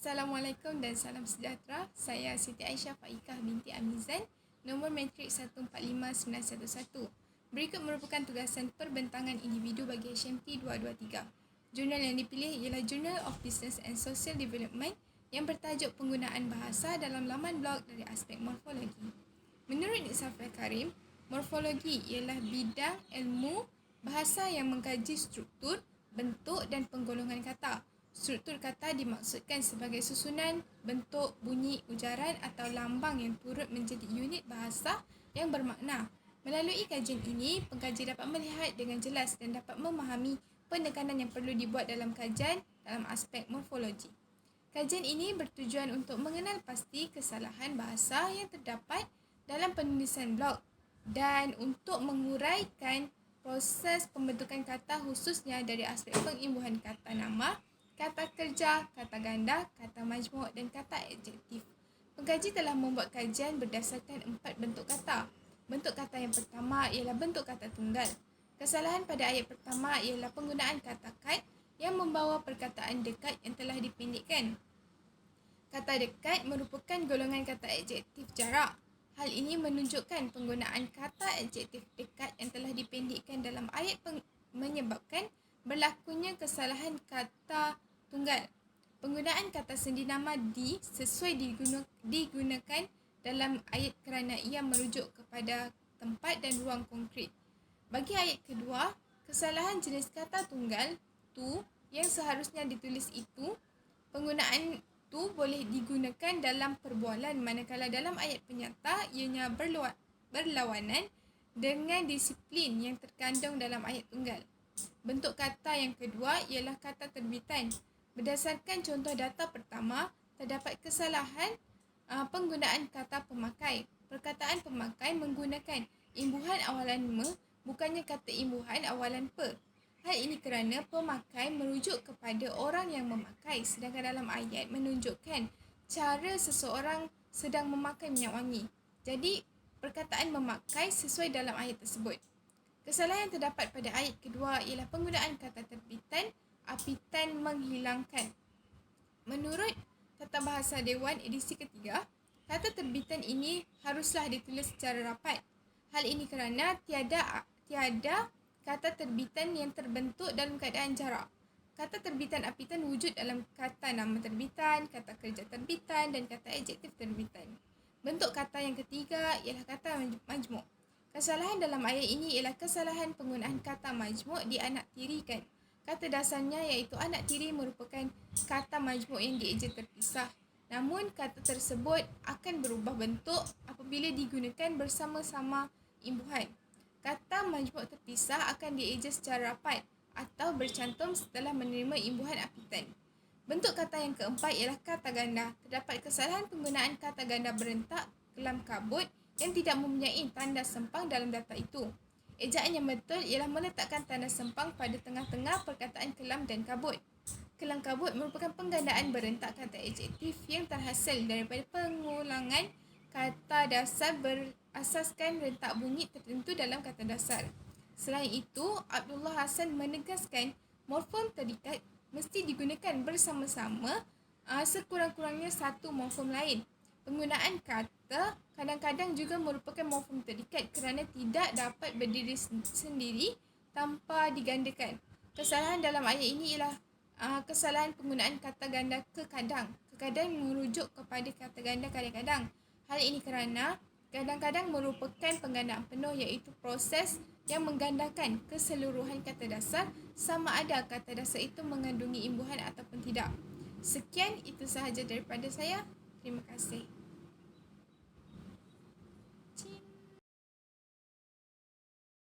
Assalamualaikum dan salam sejahtera. Saya Siti Aisyah Faikah binti Amizan, nombor matrik 145911. Berikut merupakan tugasan perbentangan individu bagi HMT 223. Jurnal yang dipilih ialah Journal of Business and Social Development yang bertajuk penggunaan bahasa dalam laman blog dari aspek morfologi. Menurut Nik Safrul Karim, morfologi ialah bidang ilmu bahasa yang mengkaji struktur, bentuk dan penggolongan kata. Struktur kata dimaksudkan sebagai susunan, bentuk, bunyi, ujaran atau lambang yang turut menjadi unit bahasa yang bermakna. Melalui kajian ini, pengkaji dapat melihat dengan jelas dan dapat memahami penekanan yang perlu dibuat dalam kajian dalam aspek morfologi. Kajian ini bertujuan untuk mengenal pasti kesalahan bahasa yang terdapat dalam penulisan blog dan untuk menguraikan proses pembentukan kata khususnya dari aspek pengimbuhan kata nama, kata kerja, kata ganda, kata majmuk dan kata adjektif. Pengkaji telah membuat kajian berdasarkan 4 bentuk kata. Bentuk kata yang pertama ialah bentuk kata tunggal. Kesalahan pada ayat pertama ialah penggunaan kata kad yang membawa perkataan dekat yang telah dipendekkan. Kata dekat merupakan golongan kata adjektif jarak. Hal ini menunjukkan penggunaan kata adjektif dekat yang telah dipendekkan dalam ayat menyebabkan berlakunya kesalahan kata tunggal. Penggunaan kata sendi nama di sesuai digunakan dalam ayat kerana ia merujuk kepada tempat dan ruang konkret. Bagi ayat kedua, kesalahan jenis kata tunggal tu yang seharusnya ditulis itu, penggunaan tu boleh digunakan dalam perbualan manakala dalam ayat penyata ianya berlawanan dengan disiplin yang terkandung dalam ayat tunggal. Bentuk kata yang kedua ialah kata terbitan. Berdasarkan contoh data pertama, terdapat kesalahan penggunaan kata pemakai. Perkataan pemakai menggunakan imbuhan awalan me, bukannya kata imbuhan awalan pe. Hal ini kerana pemakai merujuk kepada orang yang memakai, sedangkan dalam ayat menunjukkan cara seseorang sedang memakai minyak wangi. Jadi, perkataan memakai sesuai dalam ayat tersebut. Kesalahan yang terdapat pada ayat kedua ialah penggunaan kata terbitan, apitan menghilangkan. Menurut Tata Bahasa Dewan edisi ketiga, kata terbitan ini haruslah ditulis secara rapat. Hal ini kerana tiada kata terbitan yang terbentuk dalam keadaan jarak. Kata terbitan apitan wujud dalam kata nama terbitan, kata kerja terbitan dan kata adjektif terbitan. Bentuk kata yang ketiga ialah kata majmuk. Kesalahan dalam ayat ini ialah kesalahan penggunaan kata majmuk dianaktirikan. Kata dasarnya iaitu anak tiri merupakan kata majmuk yang dieja terpisah. Namun kata tersebut akan berubah bentuk apabila digunakan bersama-sama imbuhan. Kata majmuk terpisah akan dieja secara rapat atau bercantum setelah menerima imbuhan apitan. Bentuk kata yang keempat ialah kata ganda. Terdapat kesalahan penggunaan kata ganda berentak, kelam kabut yang tidak mempunyai tanda sempang dalam data itu. Ejaan yang betul ialah meletakkan tanda sempang pada tengah-tengah perkataan kelam dan kabut. Kelam kabut merupakan penggandaan berentak kata adjektif yang terhasil daripada pengulangan kata dasar berasaskan rentak bunyi tertentu dalam kata dasar. Selain itu, Abdullah Hasan menegaskan morfem terikat mesti digunakan bersama-sama sekurang-kurangnya satu morfem lain. Penggunaan kata kadang-kadang juga merupakan morfem terikat kerana tidak dapat berdiri sendiri tanpa digandakan. Kesalahan dalam ayat ini ialah kesalahan penggunaan kata ganda kekadang. Kekadang merujuk kepada kata ganda kadang-kadang. Hal ini kerana kadang-kadang merupakan penggandaan penuh iaitu proses yang menggandakan keseluruhan kata dasar sama ada kata dasar itu mengandungi imbuhan ataupun tidak. Sekian, itu sahaja daripada saya. Terima kasih.